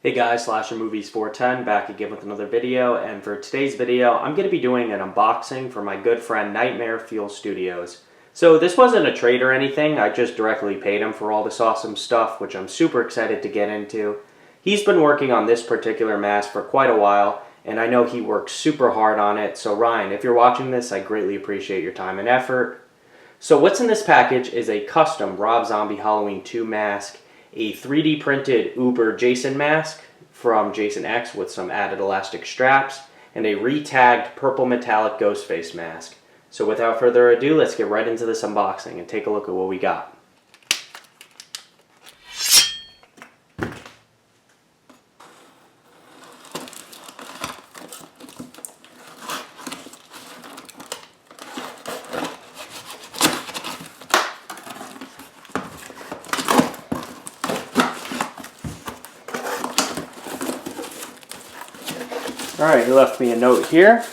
Hey guys, Slasher Movies 410 back again with another video, and for today's video I'm going to be doing an unboxing for my good friend Nightmare Fuel Studios. So this wasn't a trade or anything, I just directly paid him for all this awesome stuff, which I'm super excited to get into. He's been working on this particular mask for quite a while, and I know he works super hard on it, so Ryan, if you're watching this, I greatly appreciate your time and effort. So what's in this package is a custom Rob Zombie Halloween 2 mask, a 3D printed Uber Jason mask from Jason X with some added elastic straps, and a re-tagged purple metallic ghost face mask. So without further ado, let's get right into this unboxing and take a look at what we got. Alright, he left me a note here.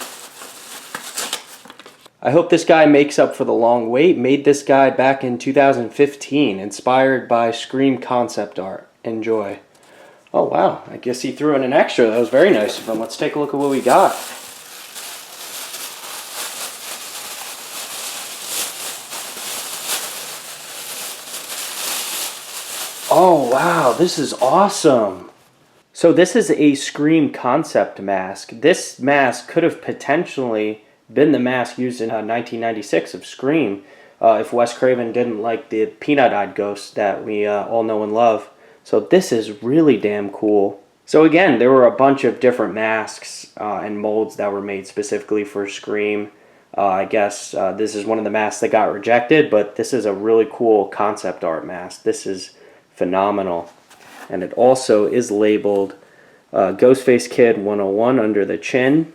I hope this guy makes up for the long wait. Made this guy back in 2015, inspired by Scream concept art. Enjoy. Oh wow, I guess he threw in an extra. That was very nice of him. Let's take a look at what we got. Oh wow, this is awesome. So this is a Scream concept mask. This mask could have potentially been the mask used in 1996 of Scream if Wes Craven didn't like the peanut-eyed ghost that we all know and love. So this is really damn cool. So again, there were a bunch of different masks and molds that were made specifically for Scream. I guess this is one of the masks that got rejected, but this is a really cool concept art mask. This is phenomenal. And it also is labeled Ghostface Kid 101 under the chin,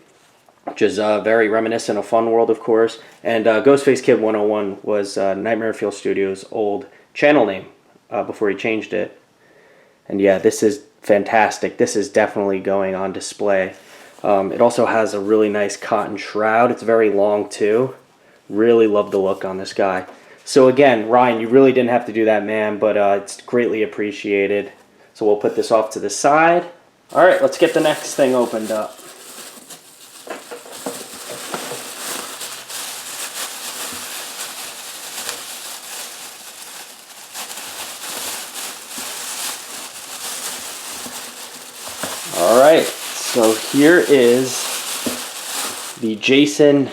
which is very reminiscent of Fun World, of course. And Ghostface Kid 101 was Nightmare Fuel Studios' old channel name before he changed it. And yeah, this is fantastic. This is definitely going on display. It also has a really nice cotton shroud. It's very long too. Really love the look on this guy. So again, Ryan, you really didn't have to do that, man, but it's greatly appreciated. So we'll put this off to the side. All right, let's get the next thing opened up. All right, so here is the Jason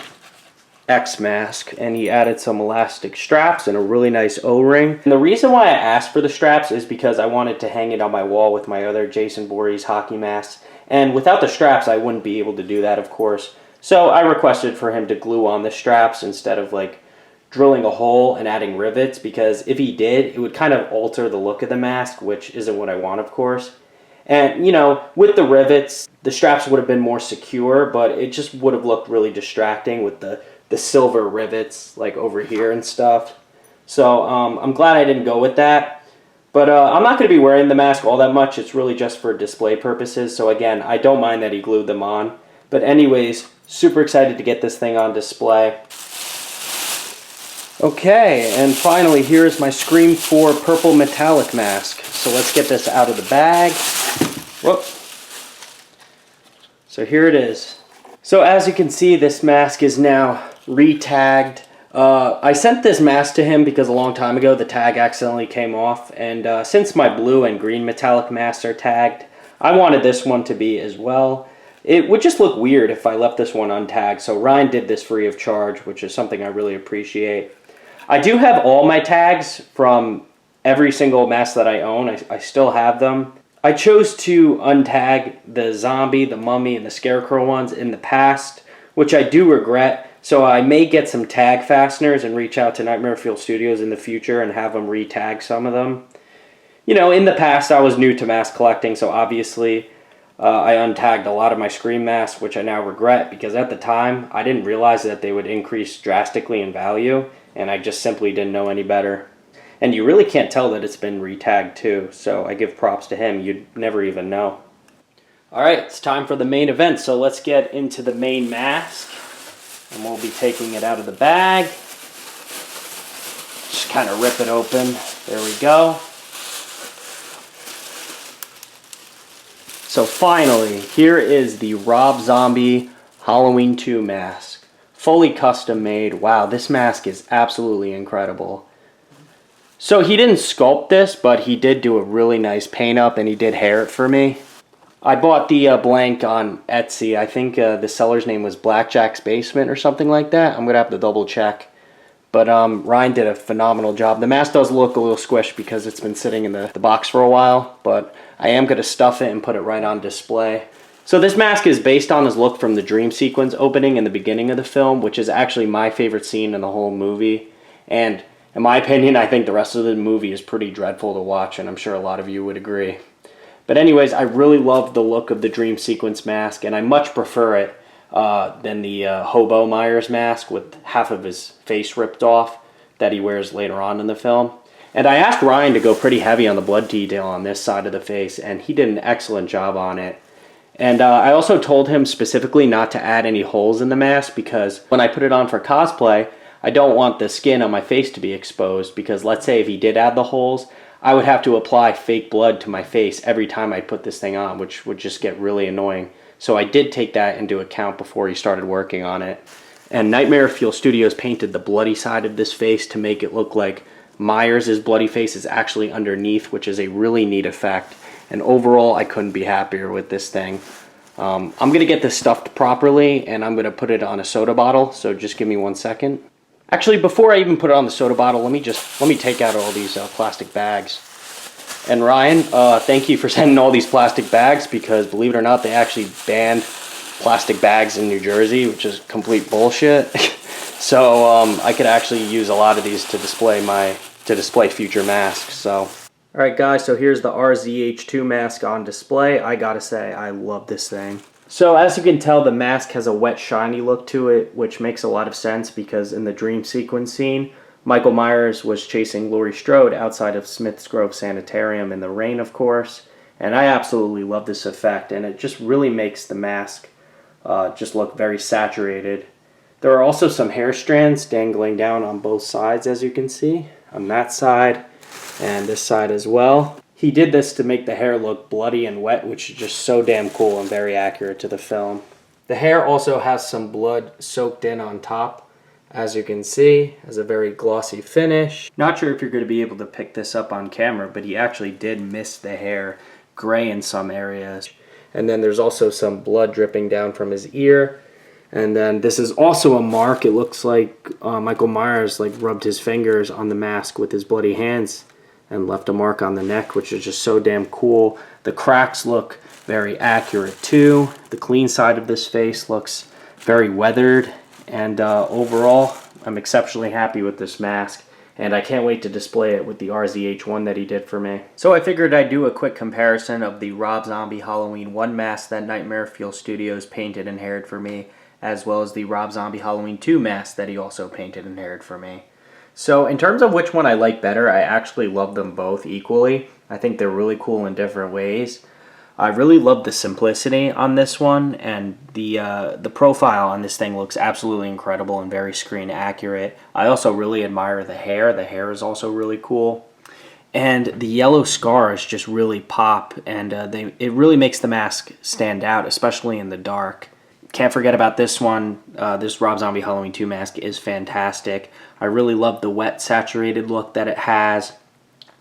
X mask, and he added some elastic straps and a really nice O-ring. And the reason why I asked for the straps is because I wanted to hang it on my wall with my other Jason Voorhees hockey masks, and without the straps I wouldn't be able to do that, of course. So I requested for him to glue on the straps instead of like drilling a hole and adding rivets, because if he did, it would kind of alter the look of the mask, which isn't what I want, of course. And, you know, with the rivets, the straps would have been more secure, but it just would have looked really distracting with the silver rivets like over here and stuff. So I'm glad I didn't go with that. But I'm not going to be wearing the mask all that much. It's really just for display purposes. So again, I don't mind that he glued them on. But anyways, super excited to get this thing on display. Okay, and finally here's my Scream 4 purple metallic mask. So let's get this out of the bag. Whoop. So here it is. So as you can see, this mask is now re-tagged. I sent this mask to him because a long time ago the tag accidentally came off, and since my blue and green metallic masks are tagged, I wanted this one to be as well. It would just look weird if I left this one untagged, so Ryan did this free of charge, which is something I really appreciate. I do have all my tags from every single mask that I own. I still have them. I chose to untag the zombie, the mummy, and the scarecrow ones in the past, which I do regret. So I may get some tag fasteners and reach out to Nightmare Fuel Studios in the future and have them re-tag some of them. You know, in the past I was new to mask collecting, so obviously I untagged a lot of my Scream masks, which I now regret because at the time I didn't realize that they would increase drastically in value, and I just simply didn't know any better. And you really can't tell that it's been re-tagged too, so I give props to him. You'd never even know. Alright, it's time for the main event, so let's get into the main mask. And we'll be taking it out of the bag. Just kind of rip it open. There we go. So finally, here is the Rob Zombie Halloween 2 mask. Fully custom made. Wow, this mask is absolutely incredible. So he didn't sculpt this, but he did do a really nice paint up and he did hair it for me. I bought the blank on Etsy. I think the seller's name was Blackjack's Basement or something like that. I'm going to have to double check. But Ryan did a phenomenal job. The mask does look a little squished because it's been sitting in the box for a while. But I am going to stuff it and put it right on display. So this mask is based on his look from the dream sequence opening in the beginning of the film, which is actually my favorite scene in the whole movie. And in my opinion, I think the rest of the movie is pretty dreadful to watch, and I'm sure a lot of you would agree. But anyways, I really love the look of the dream sequence mask, and I much prefer it than the Hobo Myers mask with half of his face ripped off that he wears later on in the film. And I asked Ryan to go pretty heavy on the blood detail on this side of the face, and he did an excellent job on it. And I also told him specifically not to add any holes in the mask because when I put it on for cosplay, I don't want the skin on my face to be exposed because let's say if he did add the holes, I would have to apply fake blood to my face every time I put this thing on, which would just get really annoying. So I did take that into account before he started working on it. And Nightmare Fuel Studios painted the bloody side of this face to make it look like Myers' bloody face is actually underneath, which is a really neat effect. And overall, I couldn't be happier with this thing. I'm going to get this stuffed properly, and I'm going to put it on a soda bottle, so just give me 1 second. Actually, before I even put it on the soda bottle, let me take out all these plastic bags. And Ryan, thank you for sending all these plastic bags because believe it or not, they actually banned plastic bags in New Jersey, which is complete bullshit. So I could actually use a lot of these to display future masks. So, all right, guys. So here's the Rzh2 mask on display. I gotta say, I love this thing. So as you can tell, the mask has a wet, shiny look to it, which makes a lot of sense because in the dream sequence scene, Michael Myers was chasing Laurie Strode outside of Smith's Grove Sanitarium in the rain, of course. And I absolutely love this effect, and it just really makes the mask just look very saturated. There are also some hair strands dangling down on both sides, as you can see, on that side and this side as well. He did this to make the hair look bloody and wet, which is just so damn cool and very accurate to the film. The hair also has some blood soaked in on top, as you can see, has a very glossy finish. Not sure if you're going to be able to pick this up on camera, but he actually did mist the hair gray in some areas. And then there's also some blood dripping down from his ear. And then this is also a mark. It looks like Michael Myers rubbed his fingers on the mask with his bloody hands and left a mark on the neck, which is just so damn cool. The cracks look very accurate too. The clean side of this face looks very weathered. And overall, I'm exceptionally happy with this mask. And I can't wait to display it with the RZH1 that he did for me. So I figured I'd do a quick comparison of the Rob Zombie Halloween 1 mask that Nightmare Fuel Studios painted and haired for me, as well as the Rob Zombie Halloween 2 mask that he also painted and haired for me. So in terms of which one I like better, I actually love them both equally. I think they're really cool in different ways. I really love the simplicity on this one, and the profile on this thing looks absolutely incredible and very screen accurate. I also really admire the hair. The hair is also really cool. And the yellow scars just really pop, and it really makes the mask stand out, especially in the dark. Can't forget about this one. This Rob Zombie Halloween 2 mask is fantastic. I really love the wet, saturated look that it has.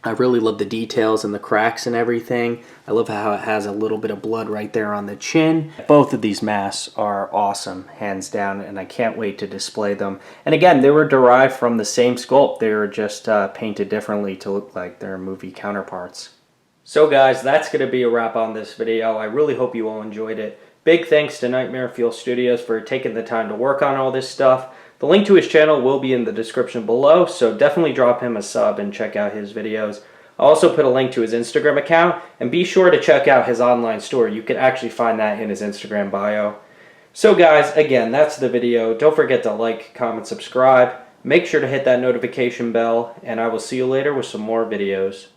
I really love the details and the cracks and everything. I love how it has a little bit of blood right there on the chin. Both of these masks are awesome, hands down, and I can't wait to display them. And again, they were derived from the same sculpt. They were just painted differently to look like their movie counterparts. So guys, that's going to be a wrap on this video. I really hope you all enjoyed it. Big thanks to Nightmare Fuel Studios for taking the time to work on all this stuff. The link to his channel will be in the description below, so definitely drop him a sub and check out his videos. I'll also put a link to his Instagram account, and be sure to check out his online store. You can actually find that in his Instagram bio. So guys, again, that's the video. Don't forget to like, comment, subscribe. Make sure to hit that notification bell, and I will see you later with some more videos.